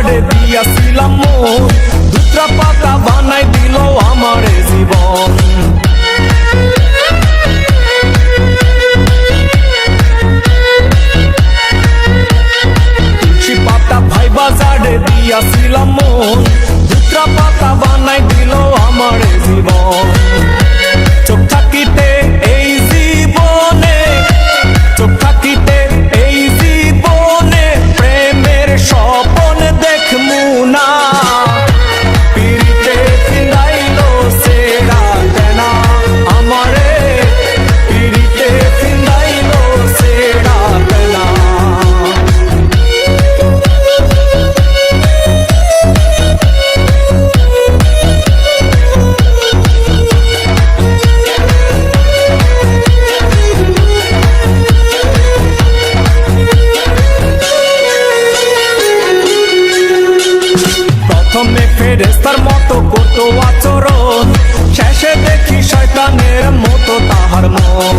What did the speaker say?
বাজারে দিয়াছিলাম মন, দুটা পাতা বানাই দিল আমারে জীবন। তুলসী পাতা ভাই বাজারে দিয়াছিলাম মন, দুটা পাতা বানাই দিল আমারে জীবন। চোখ থাকিতে এই জীবনে, চোখ থাকিতে এই জীবনে প্রেমের স্বপন দেখমু না। পিরিতে ফিন্দাইলো সেরা তেনা আমারে, পিরিতে ফিন্দাইলো সেরা তেনা। প্রথমে ফেরেশতার মতো করতো আচরণ, শেষে দেখি শয়তানের মতো তাহার মন।